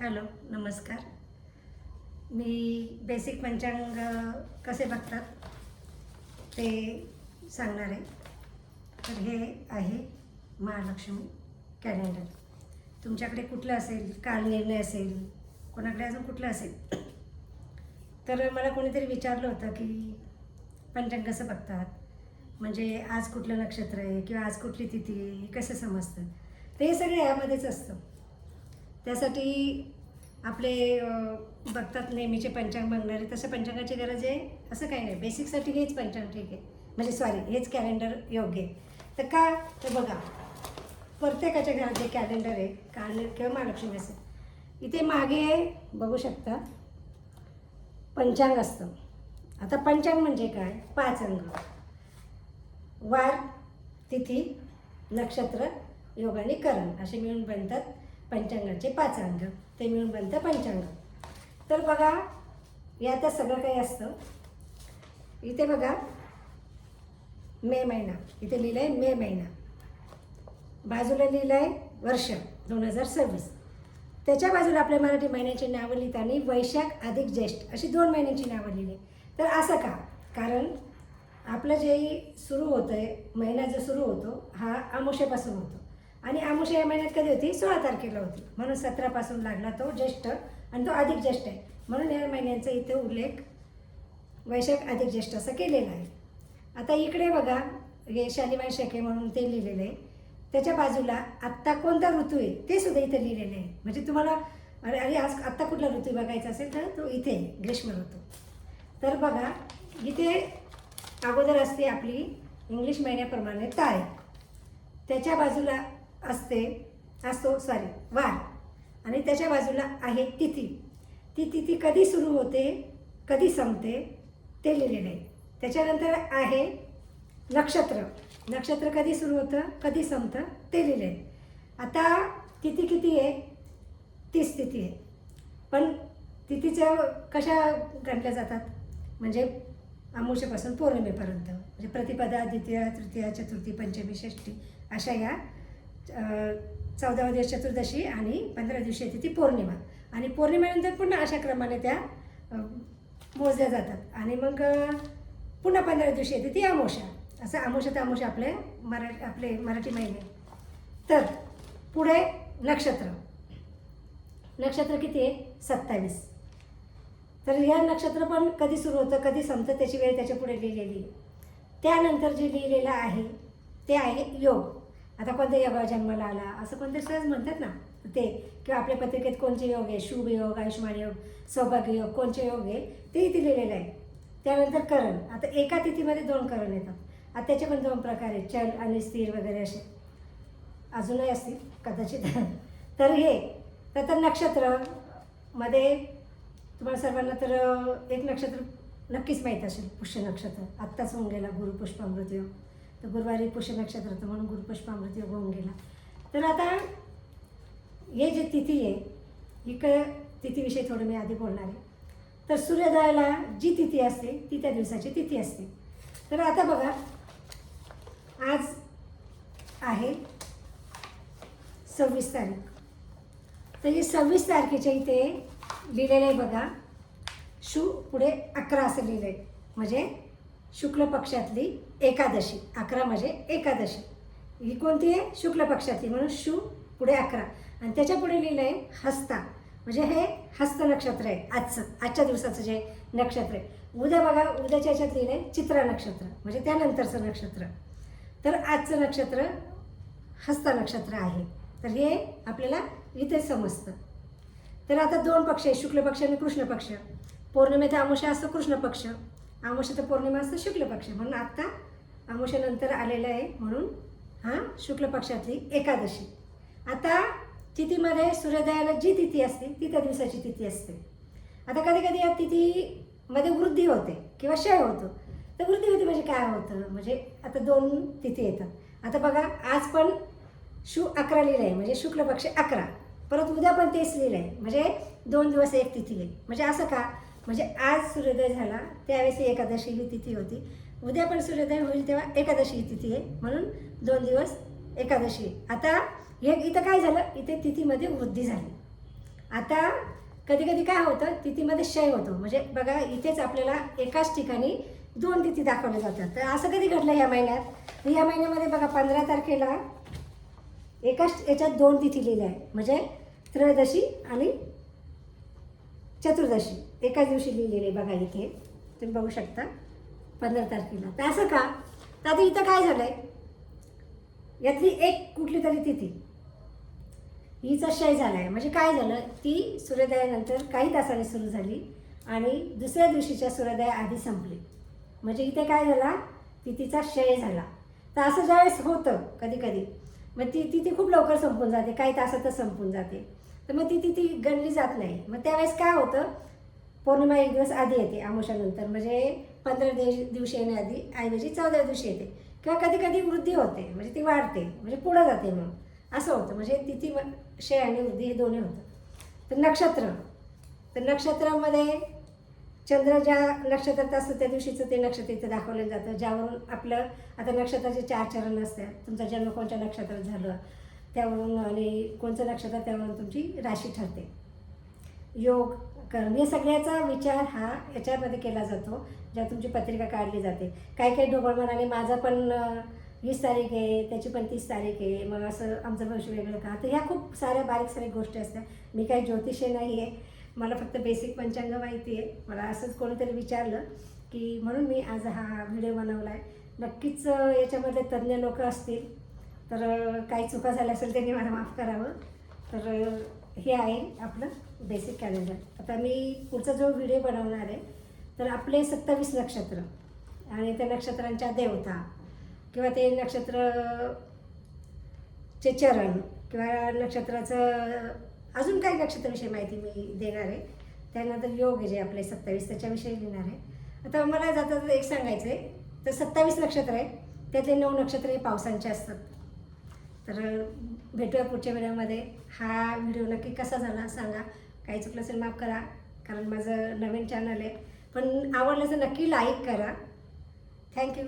Hello, नमस्कार. मी basic पंचांग कसे बघतात ते सांगणार आहे. तर हे आहे महालक्ष्मी कॅलेंडर. तुमच्याकडे कुठलं असेल, काल निर्णय असेल, कोणाकडे अजून कुठलं असेल. तर मला कोणीतरी विचारलं होतं की पंचांग कसं बघतात, म्हणजे आज कुठलं नक्षत्र आहे किंवा आज कुठली तिथी आहे, हे कसं समजतं. ते सगळे यामध्येच असतं. त्यासाठी आपले बघतात नेहमीचे पंचांग बघणारे, तसं पंचांगाची गरज आहे असं काही नाही. बेसिकसाठी हेच पंचांग ठीक आहे, म्हणजे सॉरी हेच कॅलेंडर योग्य आहे. तर का, तर बघा, प्रत्येकाच्या घरात जे कॅलेंडर आहे, काल किंवा महालक्ष्मी असेल, इथे मागे बघू शकता पंचांग असतं. आता पंचांग म्हणजे काय, 5 अंग: वार, तिथी, नक्षत्र, योग आणि करण असे मिळून बनतात पंचांगाचे 5 अंग. ते मिळून बनतं पंचांग. तर बघा, यातच सगळं काही असतं. इथे बघा मे महिना, इथे लिहिलं आहे मे महिना, बाजूला लिहिलं आहे वर्ष 2026. त्याच्या बाजूला आपल्या मराठी महिन्याची नावं लिहिताना वैशाख अधिक ज्येष्ठ अशी 2 महिन्यांची नावं लिहिली. तर असं का, कारण आपलं जे सुरू होतं आहे, महिना जो सुरू होतो हा अमावस्येपासून होतो, आणि अमावस्या या महिन्यात कधी होती, 16 तारखेला होती. म्हणून 17 पासून लागला तो ज्येष्ठ, आणि तो अधिक ज्येष्ठ आहे. म्हणून या महिन्यांचा इथे उल्लेख वैशाख अधिक ज्येष्ठ असं केलेला आहे. आता इकडे बघा, हे शालिवांशक आहे म्हणून ते लिहिलेलं आहे. त्याच्या बाजूला आत्ता कोणता ऋतू आहे ते सुद्धा इथे लिहिलेलं आहे. म्हणजे तुम्हाला अरे आज आत्ता कुठला ऋतू बघायचा असेल तर तो इथे ग्रीष्म ऋतू. तर बघा, इथे अगोदर असते आपली इंग्लिश महिन्याप्रमाणे तारीख, त्याच्या बाजूला वार, आणि त्याच्या बाजूला आहे तिथी. ती तिथी कधी सुरू होते, कधी संपते ते लिहिलेलं आहे. त्याच्यानंतर आहे नक्षत्र. नक्षत्र कधी सुरू होतं, कधी संपतं ते लिहिलं आहे. आता तिथी किती आहे, 30 तिथी आहे. पण तिथीच्या कशा गणल्या जातात, म्हणजे अमावस्येपासून पौर्णिमेपर्यंत, म्हणजे प्रतिपदा, द्वितीया, तृतीया, चतुर्थी, पंचमी, षष्ठी अशा या 14वा दिवस चतुर्दशी आणि 15 दिवशी तिथी पौर्णिमा, आणि पौर्णिमेनंतर पुन्हा अशा क्रमाने त्या मोजल्या जातात. आणि मग पुन्हा 15 दिवशी येते ती अमावस्या. असं अमावस्या तर अमावस्या आपले मराठी महिने. तर पुढे नक्षत्र. नक्षत्र किती आहे, 27. तर ह्या नक्षत्र पण कधी सुरू होतं, कधी संपतं त्याची वेळ त्याच्या पुढे लिहिलेली. त्यानंतर जे लिहिलेलं आहे ते आहे योग. आता कोणत्या योगावर जन्माला आला असं कोणते सहज म्हणतात ना ते, किंवा आपल्या पत्रिकेत कोणते योग आहे, शुभ योग, आयुष्मान योग, सौभाग्य योग, कोणते योग आहे ते इथे लिहिलेलं आहे. त्यानंतर करण. आता एका तिथीमध्ये 2 करण येतात. आता त्याचे पण 2 प्रकार आहेत, चल आणि स्थिर वगैरे असे, अजूनही असतील कदाचित. तर हे तर नक्षत्रमध्ये तुम्हाला सर्वांना तर एक नक्षत्र नक्कीच माहीत असेल, पुष्य नक्षत्र. आत्ताच होऊन गेला गुरुपुष्पामृत योग. तर गुरुवारी पुष्य नक्षत्र होतं म्हणून गुरुपुष्पामृत योग होऊन गेला. तर आता हे जे तिथी आहे, ही तिथीविषयी थोडं मी आधी बोलणार आहे. तर सूर्योदयाला जी तिथी असते ती त्या दिवसाची तिथी असते. तर आता बघा, आज आहे 26 तारीख. तर ही 26 तारखेच्या इथे लिहिलेलं आहे बघा, पुढे 11 असं लिहिलं आहे, म्हणजे शुक्ल पक्षातली एकादशी. 11 म्हणजे एकादशी. ही कोणती आहे, शुक्ल पक्षातली, म्हणून पुढे 11, आणि त्याच्या पुढे लिहिलं आहे हस्ता, म्हणजे हे हस्त नक्षत्र आहे. आजच्या दिवसाचं जे नक्षत्र आहे. उद्या बघा, उद्याच्या ह्याच्यात लिहिलं आहे चित्रा नक्षत्र, म्हणजे त्यानंतरचं नक्षत्र. तर आजचं नक्षत्र हस्त नक्षत्र आहे. तर हे आपल्याला इथेच समजतं. तर आता 2 पक्ष आहे, शुक्ल पक्ष आणि कृष्ण पक्ष. पौर्णिमेचा अमावस्या असतो कृष्ण पक्ष, अमावस्या तर पौर्णिमा असतं शुक्ल पक्ष. म्हणून आत्ता अमावस्यानंतर आलेलं आहे, म्हणून हा शुक्ल पक्षातली एकादशी. आता तिथीमध्ये सूर्योदयाला जी तिथी असते ती त्या दिवसाची तिथी असते. आता कधी कधी या तिथीमध्ये वृद्धी होते किंवा क्षय होतो. तर वृद्धी होते म्हणजे काय होतं, म्हणजे आता 2 तिथी येतात. आता बघा, आज पण 11 लिहिलं आहे, म्हणजे शुक्ल पक्ष 11. परत उद्या पण तेच लिहिलं आहे, म्हणजे 2 दिवस एक तिथी आहे. म्हणजे असं का, म्हणजे आज सूर्योदय झाला त्यावेळेस एकादशी ही तिथी होती, उद्या पण सूर्योदय होईल तेव्हा एकादशी ही तिथी आहे, म्हणून 2 दिवस एकादशी. आता हे इथं काय झालं, इथे तिथीमध्ये वृद्धी झाली. आता कधी कधी काय होतं, तिथीमध्ये क्षय होतो. म्हणजे बघा इथेच आपल्याला एकाच ठिकाणी 2 तिथी दाखवल्या जातात. तर असं कधी घडलं ह्या महिन्यात, तर ह्या महिन्यामध्ये बघा 15 तारखेला एकाच याच्यात 2 तिथी लिहिल्या आहे. म्हणजे त्रयोदशी आणि चतुर्दशी एकाच दिवशी लिहिलेली आहे. बघा इथे तुम्ही बघू शकता 15 तारखेला. तर असं का, तर आता इथं काय झालं आहे, यातली एक कुठली तरी तिथी हिचा क्षय झाला आहे. म्हणजे काय झालं, ती सूर्योदयानंतर काही तासांनी सुरू झाली आणि दुसऱ्या दिवशीच्या सूर्योदयाआधी संपली. म्हणजे इथे काय झाला, तिथीचा क्षय झाला. तर असं ज्यावेळेस होतं कधी कधी, मग ती तिथी खूप लवकर संपून जाते, काही तासातच संपून जाते. तर मग ती तिथी गणली जात नाही. मग त्यावेळेस काय होतं, पौर्णिमा एक दिवस आधी येते अमावस्यानंतर, म्हणजे 15 दिवशी येण्याआधी ऐवजी 14 दिवशी येते. किंवा कधी कधी वृद्धी होते, म्हणजे ती वाढते, म्हणजे पुढं जाते. मग असं होतं, म्हणजे तिथी क्षय आणि वृद्धी हे दोन्ही होतं. तर नक्षत्र, तर नक्षत्रामध्ये चंद्र ज्या नक्षत्रात असतं त्या दिवशीचं ते नक्षत्र इथं दाखवलं जातं, ज्यावरून आपलं आता नक्षत्राचे 4 चरण असतात. तुमचा जन्म कोणत्या नक्षत्रात झालं त्यावरून आणि कोणतं नक्षत्र त्यावरून तुमची राशी ठरते. योग कर्म हे सगळ्याचा विचार हा याच्यामध्ये केला जातो जेव्हा तुमची पत्रिका काढली जाते. काही काही ढोबळ म्हणाले माझं पण 20 तारीख आहे, त्याची पण 30 तारीख आहे, मग असं आमचं भविष्य वेगळं का. तर ह्या खूप साऱ्या बारीक सारीक गोष्टी असतात. मी काही ज्योतिषी नाही आहे, मला फक्त बेसिक पंचांग माहिती आहे. मला असंच कोणीतरी विचारलं की म्हणून मी आज हा व्हिडिओ बनवला आहे. नक्कीच याच्यामध्ये तज्ज्ञ लोक असतील, तर काही चुका झाल्या असेल त्यांनी मला माफ करावं. तर हे आहे आपलं बेसिक कॅलेंडर. आता मी पुढचा जो व्हिडिओ बनवणार आहे, तर आपले 27 नक्षत्र आणि त्या नक्षत्रांच्या देवता किंवा ते नक्षत्रचे चरण किंवा नक्षत्राचं अजून काही नक्षत्राविषयी माहिती मी देणार आहे. त्यानंतर योग आहे जे आपले 27 त्याच्याविषयी लिहिणार आहे. आता मला जाता एक सांगायचं आहे, तर 27 नक्षत्र आहे, त्यातले 9 नक्षत्र हे पावसांचे असतात. तर भेटूया पुढच्या व्हिडिओमध्ये. हा व्हिडिओ नक्की कसा झाला सांगा, काही चुकलं असेल माफ करा, कारण माझं नवीन चॅनल आहे. पण आवडलं तर नक्की लाईक करा. थँक्यू.